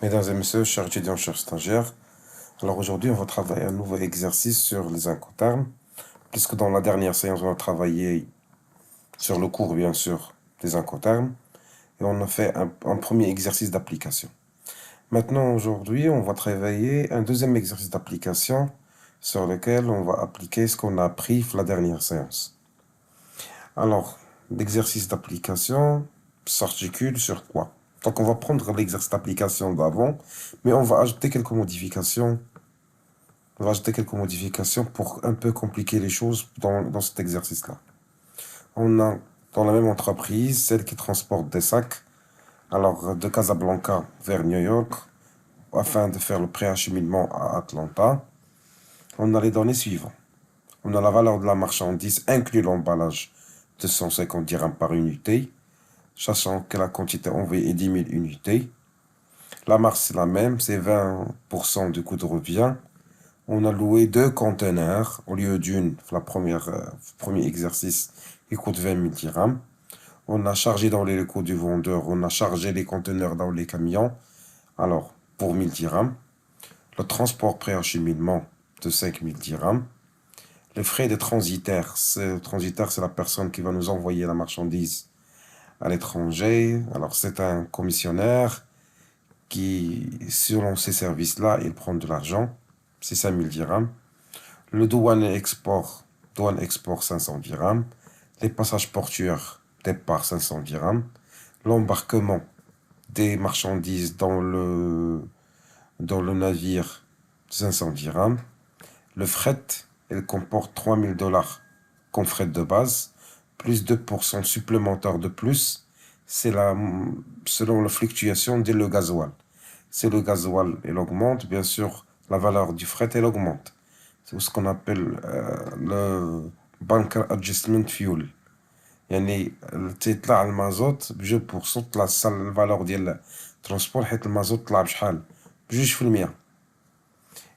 Mesdames et messieurs, chers étudiants, chers stagiaires, alors aujourd'hui on va travailler un nouveau exercice sur les incoterms, puisque dans la dernière séance on a travaillé sur le cours bien sûr des incoterms, et on a fait un premier exercice d'application. Maintenant aujourd'hui on va travailler un deuxième exercice d'application sur lequel on va appliquer ce qu'on a appris la dernière séance. Alors, l'exercice d'application s'articule sur quoi? Donc on va prendre l'exercice d'application d'avant, mais on va ajouter quelques modifications. On va ajouter quelques modifications pour un peu compliquer les choses dans cet exercice-là. On a dans la même entreprise celle qui transporte des sacs, alors de Casablanca vers New York, afin de faire le préacheminement à Atlanta. On a les données suivantes. On a la valeur de la marchandise inclus l'emballage de 150 dirhams par unité, sachant que la quantité envoyée est 10 000 unités. La marge, c'est la même, c'est 20% du coût de revient. On a loué 2 conteneurs au lieu d'une, premier exercice qui coûte 20 000 dirhams. On a chargé dans les locaux du vendeur, on a chargé les conteneurs dans les camions, alors pour 1000 dirhams. Le transport pré-acheminement de 5000 dirhams. Les frais de transitaire, c'est la personne qui va nous envoyer la marchandise à l'étranger. Alors c'est un commissionnaire qui, selon ces services-là, il prend de l'argent. C'est 5000 dirhams. Le douane export 500 dirhams. Les passages portuaires, départ 500 dirhams. L'embarquement des marchandises dans le navire 500 dirhams. Le fret, il comporte 3000 dollars comme frais de base, plus 2% supplémentaire de plus, c'est selon la fluctuation de le gasoil. Si le gasoil il augmente, bien sûr, la valeur du fret elle augmente. C'est ce qu'on appelle le bunker adjustment fuel. يعني تيطلع المازوت ب2% طلع الفالور ديال الترونسبور حيت المازوت طلع بشحال ب2%.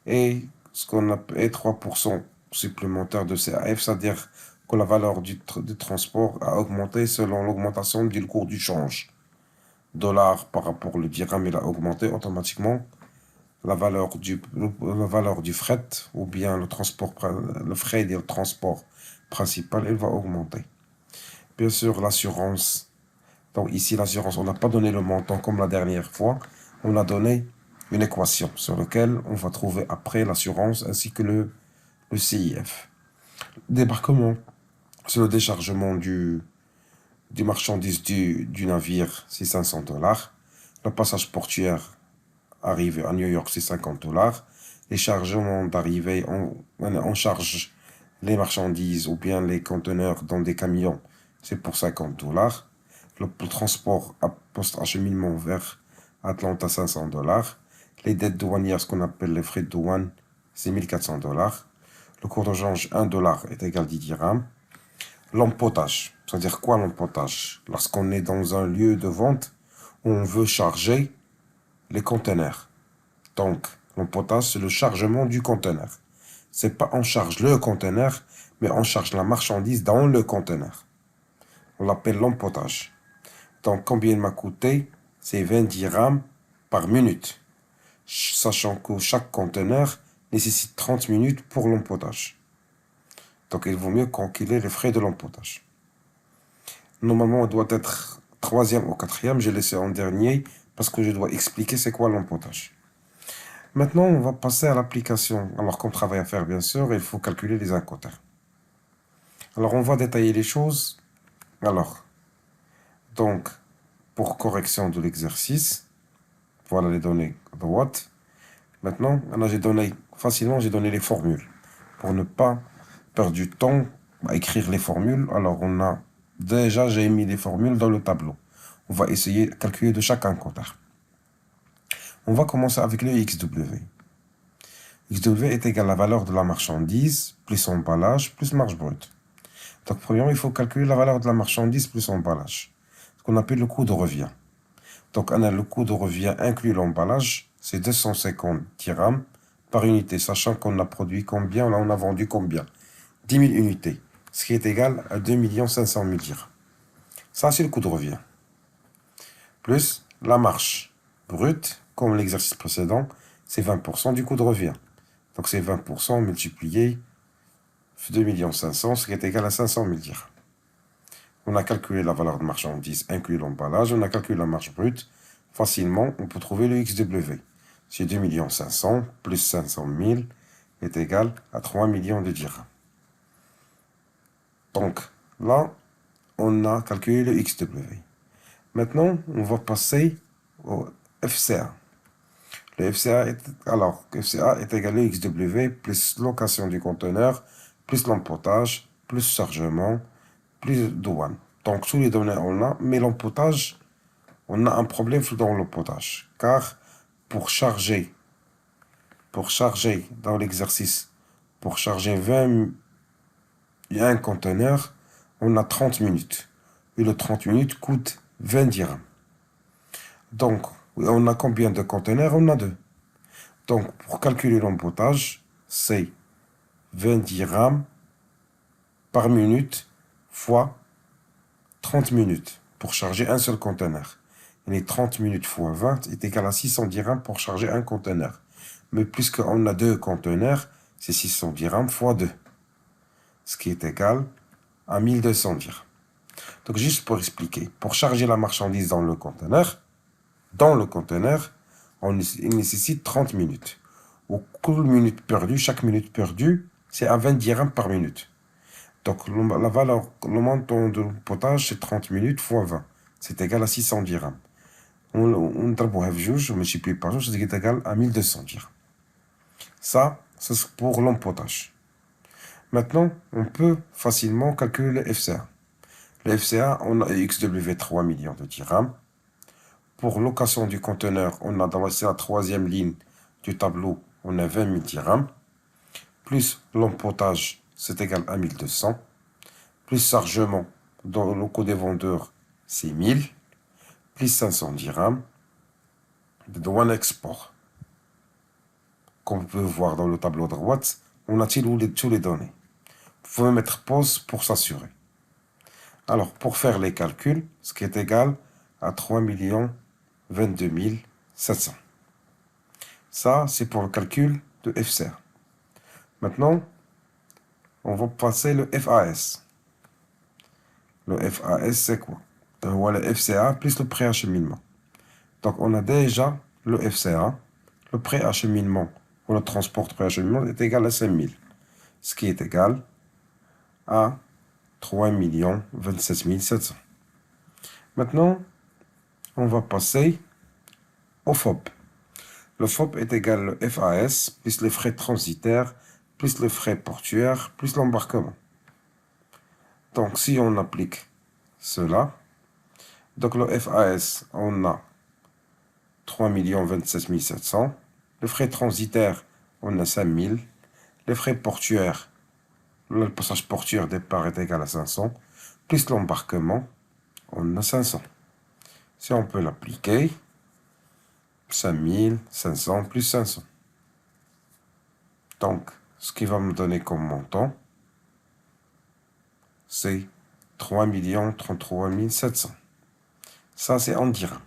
Et ce qu'on appelle 3% supplémentaire de CAF, c'est-à-dire que la valeur du transport a augmenté selon l'augmentation du cours du change. Dollar par rapport au dirham, il a augmenté automatiquement. La valeur du fret, ou bien le frais de transport principal, il va augmenter. Bien sûr, l'assurance. Donc ici, l'assurance, on n'a pas donné le montant comme la dernière fois. On a donné une équation sur laquelle on va trouver après l'assurance ainsi que le CIF. Débarquement, c'est le déchargement du marchandise du navire, c'est 500 dollars. Le passage portuaire, arrivé à New York, c'est 50 dollars. Les chargements d'arrivée, on charge les marchandises ou bien les conteneurs dans des camions, c'est pour 50 dollars. Le transport post-acheminement vers Atlanta, 500 dollars. Les dettes douanières, ce qu'on appelle les frais de douane, c'est 1400 dollars. Le cours de change, 1 dollar est égal à 10 dirhams. L'empotage, c'est-à-dire quoi l'empotage? Lorsqu'on est dans un lieu de vente où on veut charger les conteneurs. Donc, l'empotage, c'est le chargement du conteneur. C'est pas on charge le conteneur, mais on charge la marchandise dans le conteneur. On l'appelle l'empotage. Donc, combien il m'a coûté? C'est 20 dirhams par minute. Sachant que chaque conteneur nécessite 30 minutes pour l'empotage. Donc, il vaut mieux calculer les frais de l'empotage. Normalement, on doit être troisième ou quatrième. J'ai laissé en dernier parce que je dois expliquer c'est quoi l'empotage. Maintenant, on va passer à l'application. Alors, comme travail à faire, bien sûr, il faut calculer les incoterms. Alors, on va détailler les choses. Alors, donc, pour correction de l'exercice, voilà les données droites. Maintenant, j'ai donné les formules. Pour ne pas perdre du temps à écrire les formules, alors j'ai mis les formules dans le tableau. On va essayer de calculer de chaque incoterm. On va commencer avec le XW. XW est égal à la valeur de la marchandise, plus emballage, plus marge brute. Donc, premièrement, il faut calculer la valeur de la marchandise plus emballage, ce qu'on appelle le coût de revient. Donc, le coût de revient inclut l'emballage, c'est 250 dirhams par unité, sachant qu'on a produit combien, là on a vendu combien? 10 000 unités, ce qui est égal à 2 500 000 dirhams. Ça, c'est le coût de revient. Plus la marge. brut, comme l'exercice précédent, c'est 20% du coût de revient. Donc c'est 20% multiplié 2 500 000, ce qui est égal à 500 000 dirhams. On a calculé la valeur de marchandise inclus l'emballage, on a calculé la marge brute. Facilement, on peut trouver le XW. C'est 2 500 000 plus 500 000 est égal à 3 millions de dirhams. Donc là, on a calculé le XW. Maintenant, on va passer au FCA. Le FCA est égal à XW plus location du conteneur, plus l'empotage, plus chargement, plus douane. Donc, tous les données on a, mais l'empotage, on a un problème dans l'empotage. Car pour charger dans l'exercice, pour charger 20 et un conteneur, on a 30 minutes. Et le 30 minutes coûte 20 dirhams. Donc, on a combien de conteneurs? On a 2. Donc, pour calculer l'empotage, c'est 20 dirhams par minute fois 30 minutes pour charger un seul conteneur. Et les 30 minutes fois 20 est égal à 600 dirhams pour charger un conteneur. Mais puisqu'on a 2 conteneurs, c'est 600 dirhams fois 2. Ce qui est égal à 1200 dirhams. Donc, juste pour expliquer, pour charger la marchandise dans le conteneur, il nécessite 30 minutes. Chaque minute perdue, c'est à 20 dirhams par minute. Donc, le montant de potage, c'est 30 minutes fois 20. C'est égal à 600 dirhams. On multiplie par jour, c'est égal à 1200 dirhams. Ça, c'est pour l'empotage. Maintenant, on peut facilement calculer le FCA. Le FCA, on a XW 3 millions de dirhams. Pour location du conteneur, on a dans la troisième ligne du tableau, on a 20 000 dirhams. Plus l'empotage, c'est égal à 1200. Plus chargement dans le locaux des vendeurs, c'est 1000. Plus 500 dirhams de douane export. Comme vous pouvez voir dans le tableau de droite, on a tous les données. Vous pouvez mettre pause pour s'assurer. Alors, pour faire les calculs, ce qui est égal à 3 22 700. Ça, c'est pour le calcul de FCA. Maintenant, on va passer le FAS. Le FAS, c'est quoi? Voilà, le FCA plus le préacheminement. Donc, on a déjà le FCA. Le préacheminement ou le transport de préacheminement est égal à 5000. Ce qui est égal à 3 27 700. Maintenant, on va passer au FOB. Le FOB est égal au FAS plus les frais transitaires, plus les frais portuaires, plus l'embarquement. Donc, si on applique cela, donc le FAS, on a 3 27 700. Les frais transitaires, on a 5000. Les frais portuaires, le passage portuaire départ est égal à 500. Plus l'embarquement, on a 500. Si on peut l'appliquer, 5000, 500 plus 500. Donc, ce qui va me donner comme montant, c'est 3 33 700. Ça, c'est en dirhams.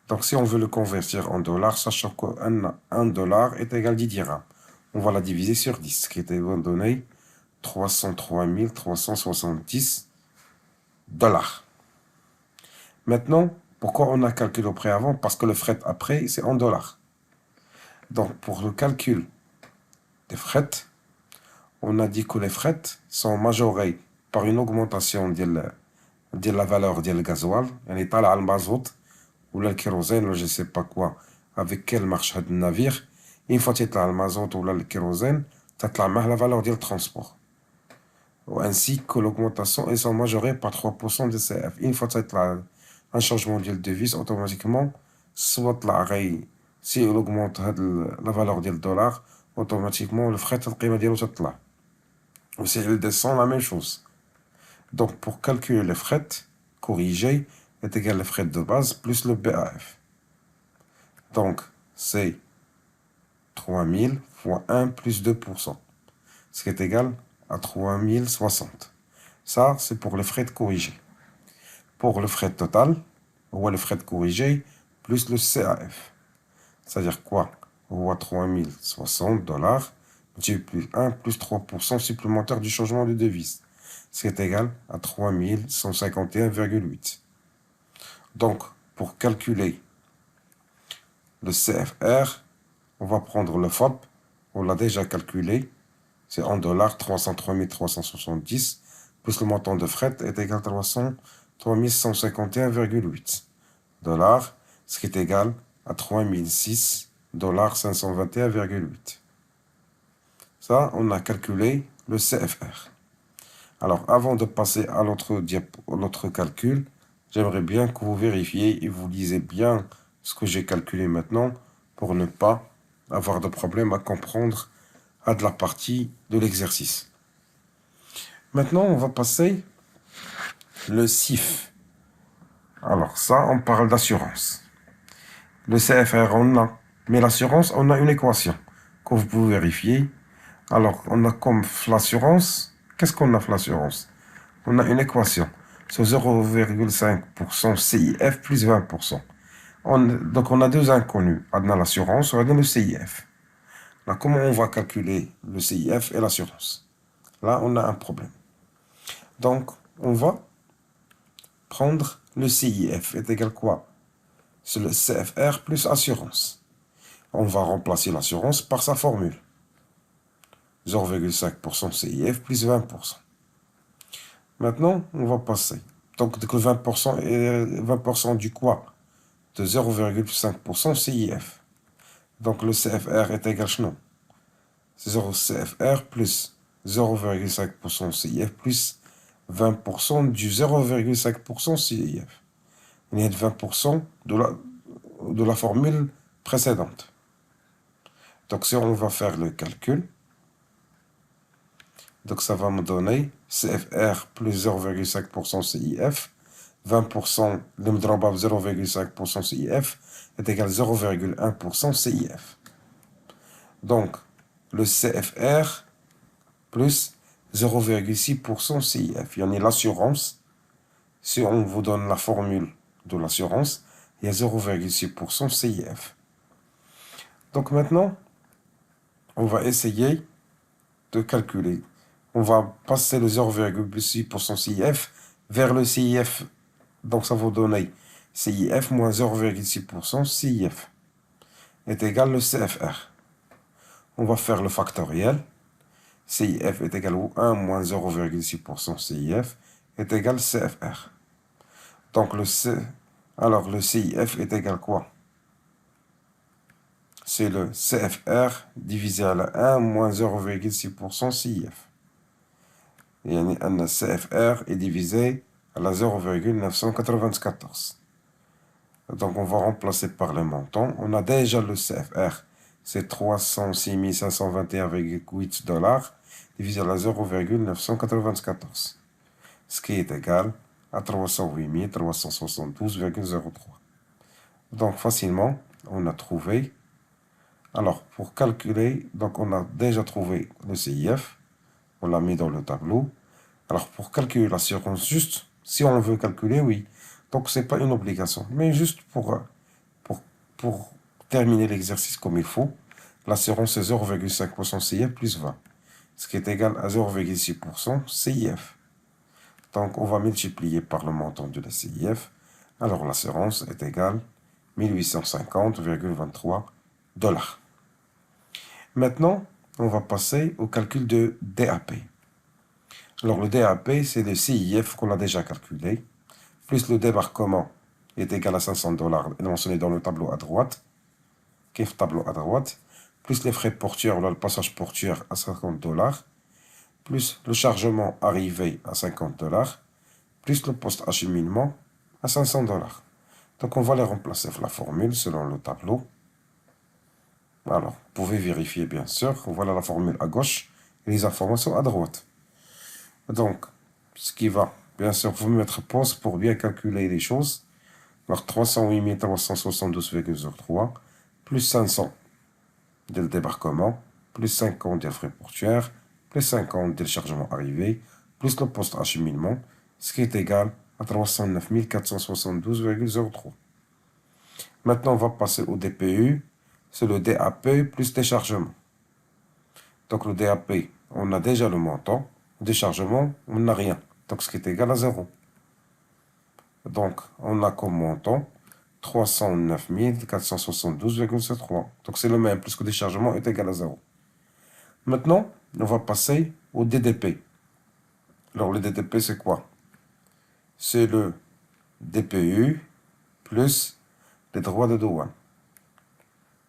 Donc, si on veut le convertir en dollars, sachant qu'un dollar est égal à 10 dirhams, on va la diviser sur 10, ce qui est donné 303 370 dollars. Maintenant, pourquoi on a calculé au prêt avant? Parce que le fret après, c'est en dollars. Donc, pour le calcul des frais, on a dit que les frais sont majorés par une augmentation de la valeur du gasoil. يعني طالع المازوت ولا الكيروزين ولا je sais pas quoi, avec quelle marche هذا النافير. Une fois تطلع المازوت ولا الكيروزين, تطلع معه la valeur du transport. Ainsi que l'augmentation, elles sont majorées par 3% de CF. Une fois تطلع un changement de devise, automatiquement, soit si on augmente la valeur du dollar, automatiquement, le fret, القيمة ديالو تطلع. Ou si elle descend, la même chose. Donc, pour calculer le fret corrigé, est égal au fret de base plus le BAF. Donc, c'est 3000 fois 1 plus 2%. Ce qui est égal à 3060. Ça, c'est pour le fret corrigé. Pour le fret total, ou le fret corrigé, plus le CAF. C'est-à-dire quoi? On voit 3060 dollars, plus 1 plus 3% supplémentaire du changement de devise. Ce qui est égal à 3151,8. Donc, pour calculer le CFR, on va prendre le FOB. On l'a déjà calculé. C'est en dollars 303 370, plus le montant de fret est égal à 3151,8 dollars, ce qui est égal à 3006 dollars 521,8. Ça, on a calculé le CFR. Alors, avant de passer à l'autre calcul, j'aimerais bien que vous vérifiez et vous lisez bien ce que j'ai calculé maintenant pour ne pas avoir de problème à comprendre à de la partie de l'exercice. Maintenant, on va passer le CIF. Alors ça, on parle d'assurance. Le CFR, on a. Mais l'assurance, on a une équation que vous pouvez vérifier. Alors, on a comme l'assurance. Qu'est-ce qu'on a l'assurance? On a une équation. C'est 0,5% CIF plus 20%. Donc, on a deux inconnus. On a l'assurance, on a le CIF. Là, comment on va calculer le CIF et l'assurance? Là, on a un problème. Donc, on va prendre le CIF est égal quoi? C'est le CFR plus assurance. On va remplacer l'assurance par sa formule. 0,5% CIF plus 20%. Maintenant, on va passer. Donc, que 20% et 20% du quoi? De 0,5% CIF. Donc, le CFR est égal à non. C'est 0 CFR plus 0,5% CIF plus 20% du 0,5% CIF. Il y a 20% de la formule précédente. Donc, si on va faire le calcul, donc ça va me donner CFR plus 0,5% CIF, 20%, le 0,5% CIF est égal à 0,1% CIF. Donc, le CFR plus 0,6% CIF. Il y en a l'assurance. Si on vous donne la formule de l'assurance, il y a 0,6% CIF. Donc maintenant, on va essayer de calculer. On va passer le 0,6% CIF vers le CIF. Donc ça va donner CIF moins 0,6% CIF est égal le CFR. On va faire le factoriel. CIF est égal au 1 moins 0,6% CIF est égal CFR. Donc le CIF est égal quoi? C'est le CFR divisé à la 1 moins 0,6% CIF. Et le CFR est divisé à la 0,994. Donc on va remplacer par le montant. On a déjà le CFR, c'est 306 521,8 dollars divisé à la 0,994. Ce qui est égal à 308 372,03. Donc facilement, on a trouvé. Alors, pour calculer, donc on a déjà trouvé le CIF. On l'a mis dans le tableau. Alors, pour calculer l'assurance, juste, si on veut calculer, oui. Donc, ce n'est pas une obligation. Mais juste pour terminer l'exercice comme il faut, l'assurance est 0,5% CIF plus 20. Ce qui est égal à 0,6% CIF. Donc, on va multiplier par le montant de la CIF. Alors, l'assurance est égale à 1850,23 dollars. Maintenant, on va passer au calcul de DAP. Alors, le DAP, c'est le CIF qu'on a déjà calculé, plus le débarquement est égal à 500 dollars, mentionné dans le tableau à droite, KIF tableau à droite, plus les frais portuaires, le passage portuaire à 50 dollars, plus le chargement arrivé à 50 dollars, plus le poste acheminement à 500 dollars. Donc, on va les remplacer la formule selon le tableau. Alors, vous pouvez vérifier, bien sûr. Voilà la formule à gauche et les informations à droite. Donc, ce qui va, bien sûr, vous mettre pause pour bien calculer les choses. Alors, 308 372,03 plus 500 dès le débarquement, plus 50 des frais portuaires, plus 50 dès le chargement arrivé, plus le poste acheminement, ce qui est égal à 309 472,03. Maintenant, on va passer au DPU. C'est le DAP plus déchargement. Donc le DAP, on a déjà le montant. Le déchargement, on n'a rien. Donc ce qui est égal à 0. Donc on a comme montant 309 472,73. Donc c'est le même, puisque le déchargement est égal à 0. Maintenant, on va passer au DDP. Alors le DDP, c'est quoi? C'est le DPU plus les droits de douane.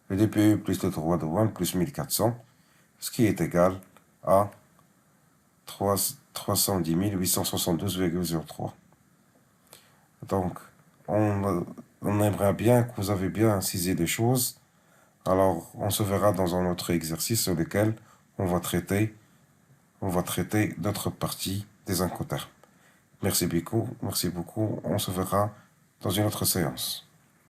Le DPU plus les droits de douane plus 1400, ce qui est égal à 310 872,03. Donc, on aimerait bien que vous avez bien saisi les choses. Alors, on se verra dans un autre exercice sur lequel on va traiter d'autres parties des incoterms. Merci beaucoup. On se verra dans une autre séance.